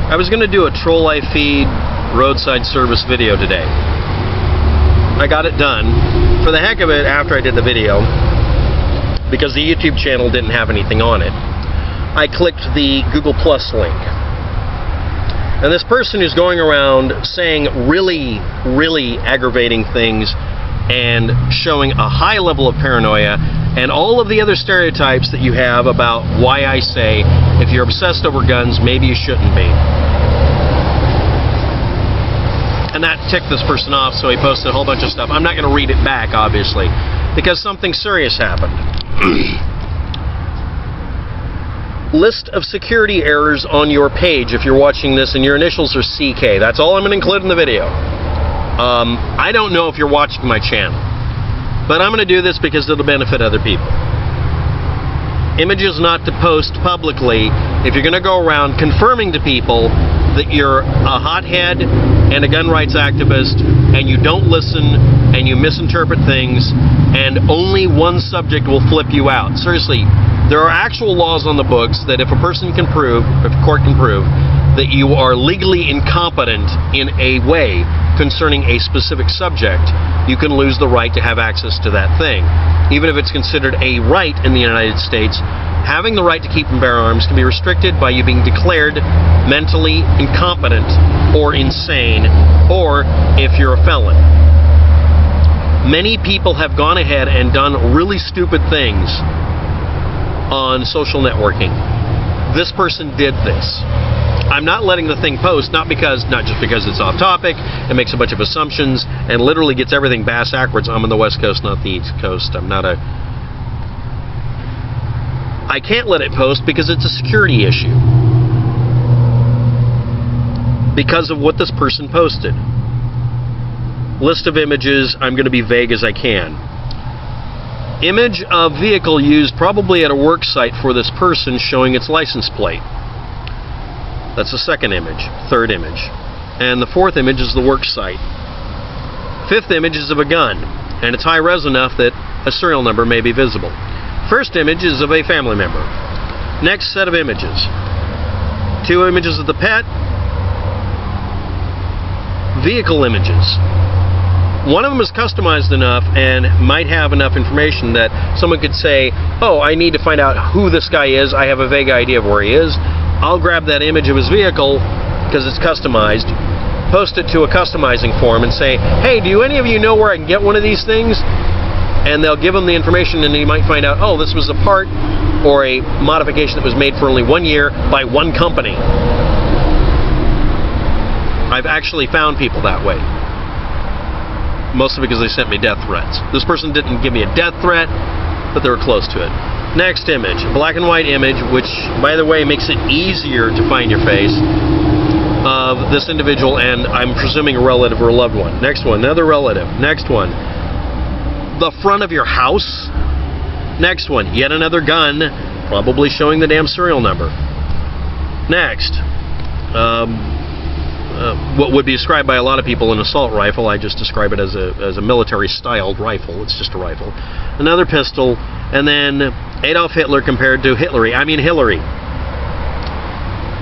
I was going to do a Troll Life Feed roadside service video today. I got it done. For the heck of it, after I did the video, because the YouTube channel didn't have anything on it, I clicked the Google Plus link. And this person who's going around saying really, really aggravating things and showing a high level of paranoia and all of the other stereotypes that you have about why I say if you're obsessed over guns, maybe you shouldn't be. And that ticked this person off, so he posted a whole bunch of stuff. I'm not going to read it back, obviously, because something serious happened. List of security errors on your page if you're watching this and your initials are CK. That's all I'm going to include in the video. I don't know if you're watching my channel, but I'm going to do this because it'll benefit other people. Images not to post publicly if you're going to go around confirming to people that you're a hothead and a gun rights activist and you don't listen and you misinterpret things and only one subject will flip you out. Seriously, there are actual laws on the books that if a person can prove, if a court can prove, that you are legally incompetent in a way concerning a specific subject, you can lose the right to have access to that thing. Even if it's considered a right in the United States, having the right to keep and bear arms can be restricted by you being declared mentally incompetent or insane, or if you're a felon. Many people have gone ahead and done really stupid things on social networking. This person did this. I'm not letting the thing post, not just because it's off topic, it makes a bunch of assumptions, and literally gets everything bass-ackwards. I'm on the West Coast, not the East Coast. I can't let it post because it's a security issue. Because of what this person posted. List of images, I'm going to be vague as I can. Image of vehicle used probably at a work site for this person showing its license plate. That's the second image. Third image. And the fourth image is the work site. Fifth image is of a gun, and it's high res enough that a serial number may be visible. First image is of a family member. Next set of images. Two images of the pet. Vehicle images. One of them is customized enough and might have enough information that someone could say, oh, I need to find out who this guy is. I have a vague idea of where he is. I'll grab that image of his vehicle because it's customized, post it to a customizing form and say, hey, do any of you know where I can get one of these things? And they'll give them the information, and you might find out, oh, this was a part or a modification that was made for only 1 year by one company. I've actually found people that way. Mostly because they sent me death threats. This person didn't give me a death threat, but they were close to it. Next image, a black and white image, which, by the way, makes it easier to find your face, of this individual, and I'm presuming a relative or a loved one. Next one, another relative. Next one, the front of your house. Next one, yet another gun, probably showing the damn serial number. Next, what would be described by a lot of people an assault rifle. I just describe it as a military-styled rifle. It's just a rifle. Another pistol, and then Adolf Hitler compared to Hillary.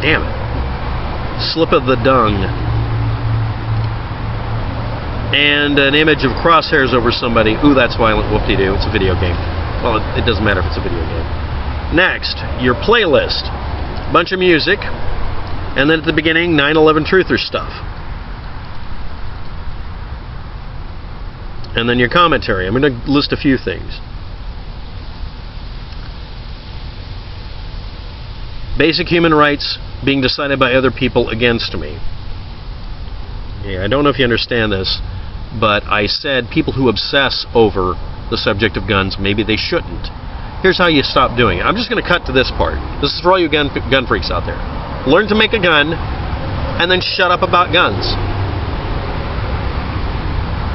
Damn it. Slip of the dung. And an image of crosshairs over somebody. Ooh, that's violent. Whoop-de-doo. It's a video game. Well, it doesn't matter if it's a video game. Next, your playlist. Bunch of music. And then at the beginning, 9/11 truther stuff. And then your commentary. I'm going to list a few things. Basic human rights being decided by other people against me. Yeah, I don't know if you understand this, but I said people who obsess over the subject of guns, maybe they shouldn't. Here's how you stop doing it. I'm just going to cut to this part. This is for all you gun freaks out there. Learn to make a gun, and then shut up about guns.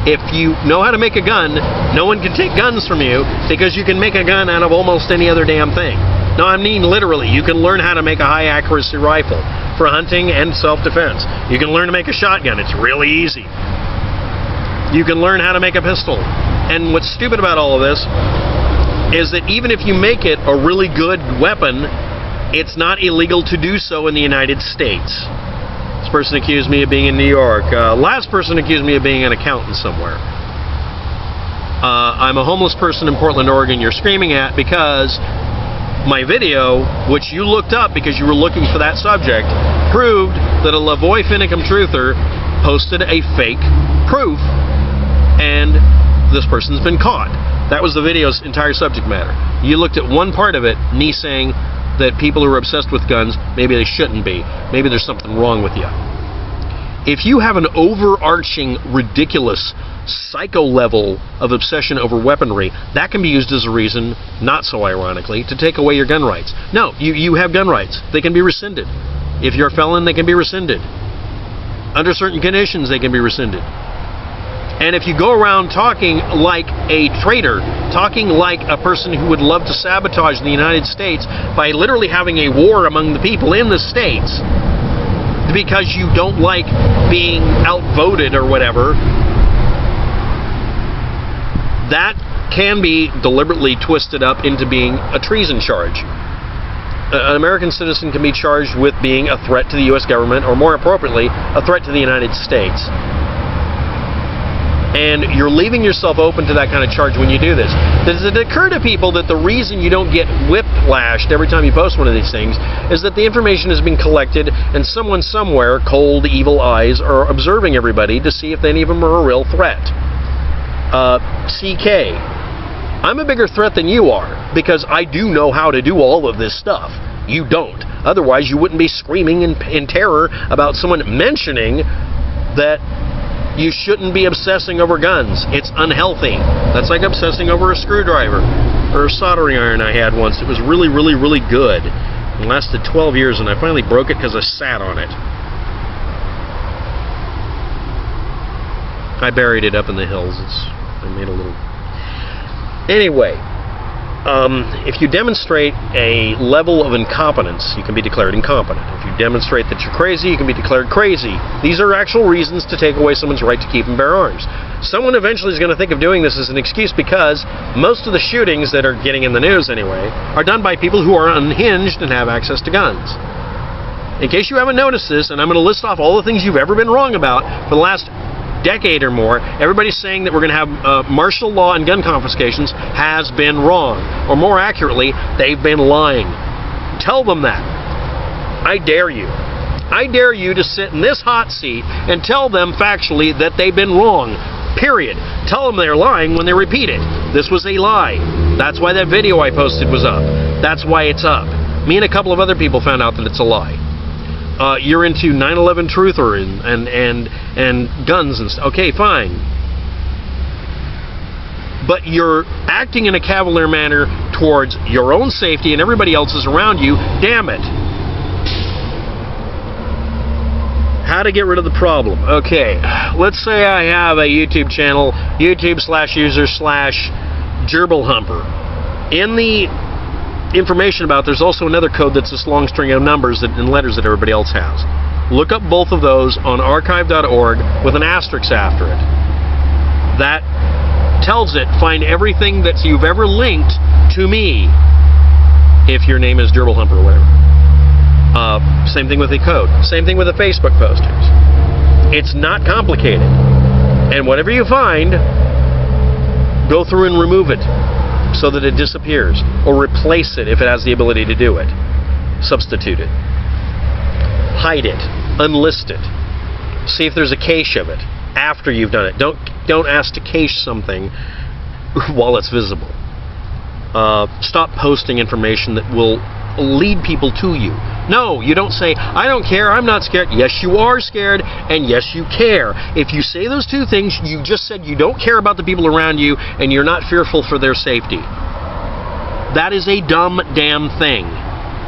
If you know how to make a gun, no one can take guns from you, because you can make a gun out of almost any other damn thing. No, I mean literally. You can learn how to make a high-accuracy rifle for hunting and self-defense. You can learn to make a shotgun. It's really easy. You can learn how to make a pistol. And what's stupid about all of this is that even if you make it a really good weapon, it's not illegal to do so in the United States. This person accused me of being in New York. Last person accused me of being an accountant somewhere. I'm a homeless person in Portland, Oregon you're screaming at because my video, which you looked up because you were looking for that subject, proved that a Lavoie Finicum truther posted a fake proof, and this person's been caught. That was the video's entire subject matter. You looked at one part of it, me saying that people who are obsessed with guns, maybe they shouldn't be. Maybe there's something wrong with you. If you have an overarching, ridiculous, psycho level of obsession over weaponry, that can be used as a reason, not so ironically, to take away your gun rights. No, you have gun rights. They can be rescinded. If you're a felon, they can be rescinded. Under certain conditions, they can be rescinded. And if you go around talking like a traitor, talking like a person who would love to sabotage the United States by literally having a war among the people in the states because you don't like being outvoted or whatever, that can be deliberately twisted up into being a treason charge. An American citizen can be charged with being a threat to the U.S. government, or more appropriately, a threat to the United States. And you're leaving yourself open to that kind of charge when you do this. Does it occur to people that the reason you don't get whiplashed every time you post one of these things is that the information has been collected and someone somewhere, cold, evil eyes, are observing everybody to see if any of them are a real threat? CK, I'm a bigger threat than you are because I do know how to do all of this stuff. You don't. Otherwise, you wouldn't be screaming in terror about someone mentioning that you shouldn't be obsessing over guns. It's unhealthy. That's like obsessing over a screwdriver or a soldering iron I had once. It was really, really, really good. It lasted 12 years, and I finally broke it because I sat on it. I buried it up in the hills. I made a little... Anyway, if you demonstrate a level of incompetence, you can be declared incompetent. If you demonstrate that you're crazy, you can be declared crazy. These are actual reasons to take away someone's right to keep and bear arms. Someone eventually is going to think of doing this as an excuse because most of the shootings that are getting in the news anyway are done by people who are unhinged and have access to guns. In case you haven't noticed this, and I'm going to list off all the things you've ever been wrong about for the last decade or more, everybody's saying that we're going to have martial law and gun confiscations has been wrong. Or more accurately, they've been lying. Tell them that. I dare you. I dare you to sit in this hot seat and tell them factually that they've been wrong. Period. Tell them they're lying when they repeat it. This was a lie. That's why that video I posted was up. That's why it's up. Me and a couple of other people found out that it's a lie. You're into 9/11 truther and guns and stuff. Okay, fine. But you're acting in a cavalier manner towards your own safety and everybody else's around you. Damn it. How to get rid of the problem. Okay, let's say I have a YouTube channel, YouTube/user/gerbilhumper. In the information about, there's also another code that's this long string of numbers and letters that everybody else has. Look up both of those on archive.org with an asterisk after it. That tells it, find everything that you've ever linked to me, if your name is gerbilhumper or whatever. Same thing with the code. Same thing with the Facebook posters. It's not complicated. And whatever you find, go through and remove it so that it disappears, or replace it if it has the ability to do it. Substitute it. Hide it. Unlist it. See if there's a cache of it after you've done it. Don't ask to cache something while it's visible. Stop posting information that will lead people to you. No, you don't say, I don't care, I'm not scared. Yes, you are scared, and yes, you care. If you say those two things, you just said you don't care about the people around you, and you're not fearful for their safety. That is a dumb damn thing.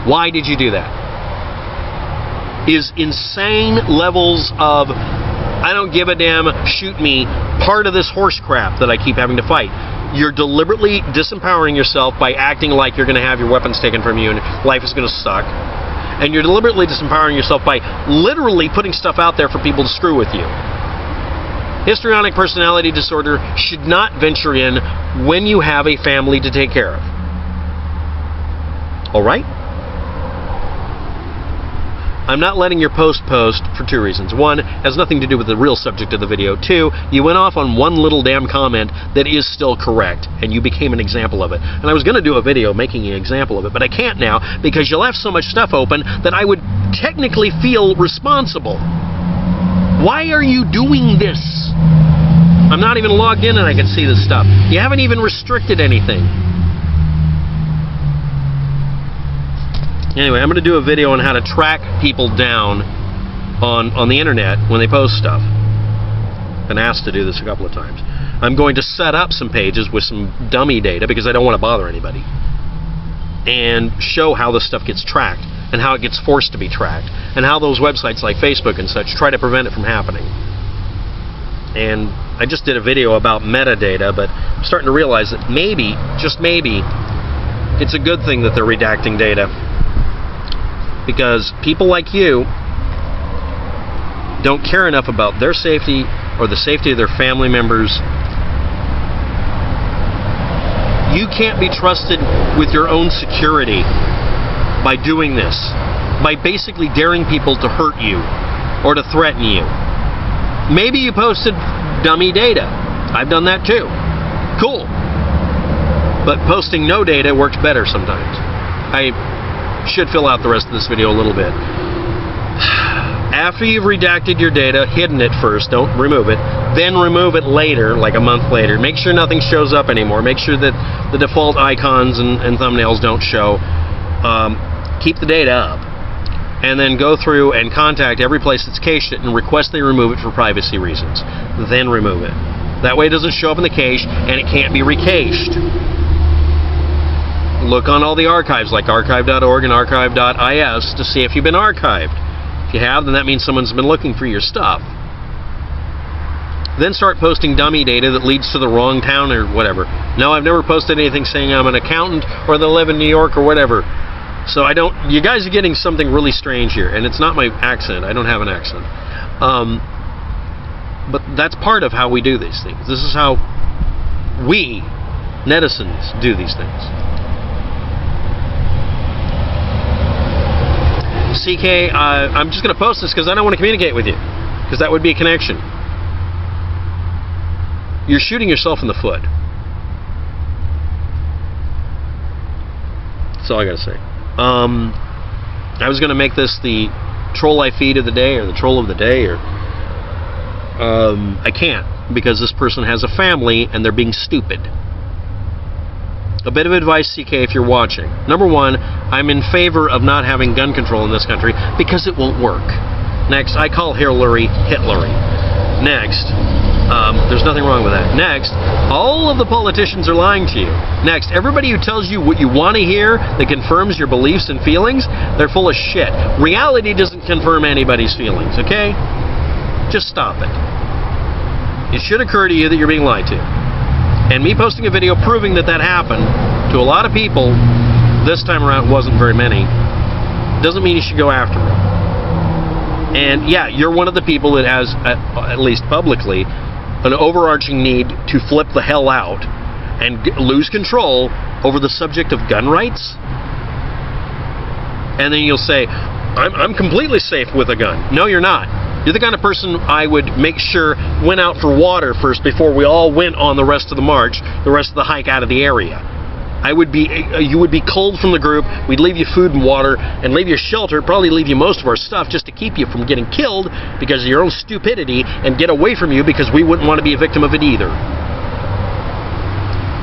Why did you do that? Is insane levels of, I don't give a damn, shoot me, part of this horse crap that I keep having to fight. You're deliberately disempowering yourself by acting like you're going to have your weapons taken from you and life is going to suck. And you're deliberately disempowering yourself by literally putting stuff out there for people to screw with you. Histrionic personality disorder should not venture in when you have a family to take care of. All right? I'm not letting your post for two reasons. One, has nothing to do with the real subject of the video. Two, you went off on one little damn comment that is still correct, and you became an example of it. And I was going to do a video making an example of it, but I can't now because you left so much stuff open that I would technically feel responsible. Why are you doing this? I'm not even logged in and I can see this stuff. You haven't even restricted anything. Anyway, I'm going to do a video on how to track people down on the internet when they post stuff. Been asked to do this a couple of times. I'm going to set up some pages with some dummy data because I don't want to bother anybody, and show how this stuff gets tracked and how it gets forced to be tracked and how those websites like Facebook and such try to prevent it from happening. And I just did a video about metadata, but I'm starting to realize that maybe, just maybe, it's a good thing that they're redacting data, because people like you don't care enough about their safety or the safety of their family members. You can't be trusted with your own security by doing this, by basically daring people to hurt you or to threaten you. Maybe you posted dummy data. I've done that too. Cool. But posting no data works better sometimes. I should fill out the rest of this video a little bit. After you've redacted your data, hidden it first, don't remove it, then remove it later, like a month later. Make sure nothing shows up anymore. Make sure that the default icons and thumbnails don't show. Keep the data up. And then go through and contact every place that's cached it and request they remove it for privacy reasons. Then remove it. That way it doesn't show up in the cache and it can't be recached. Look on all the archives like archive.org and archive.is to see if you've been archived. If you have, then that means someone's been looking for your stuff. Then start posting dummy data that leads to the wrong town or whatever. No, I've never posted anything saying I'm an accountant or that I live in New York or whatever. So I don't, you guys are getting something really strange here, and it's not my accent. I don't have an accent. But that's part of how we do these things. This is how we, netizens, do these things. CK, I'm just going to post this because I don't want to communicate with you, because that would be a connection. You're shooting yourself in the foot. That's all I got to say. I was going to make this the troll I feed of the day or the troll of the day, or I can't, because this person has a family and they're being stupid. A bit of advice, CK, if you're watching. Number one, I'm in favor of not having gun control in this country because it won't work. Next, I call Hillary Hitlery. Next, there's nothing wrong with that. Next, all of the politicians are lying to you. Next, everybody who tells you what you want to hear that confirms your beliefs and feelings, they're full of shit. Reality doesn't confirm anybody's feelings, okay? Just stop it. It should occur to you that you're being lied to. And me posting a video proving that that happened to a lot of people, this time around it wasn't very many, doesn't mean you should go after it. And yeah, you're one of the people that has, at least publicly, an overarching need to flip the hell out and lose control over the subject of gun rights. And then you'll say, I'm completely safe with a gun. No, you're not. You're the kind of person I would make sure went out for water first before we all went on the rest of the march, the rest of the hike out of the area. You would be culled from the group. We'd leave you food and water and leave you shelter, probably leave you most of our stuff just to keep you from getting killed because of your own stupidity, and get away from you because we wouldn't want to be a victim of it either.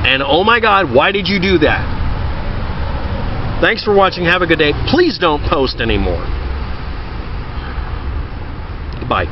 And oh my God, why did you do that? Thanks for watching. Have a good day. Please don't post anymore. Goodbye.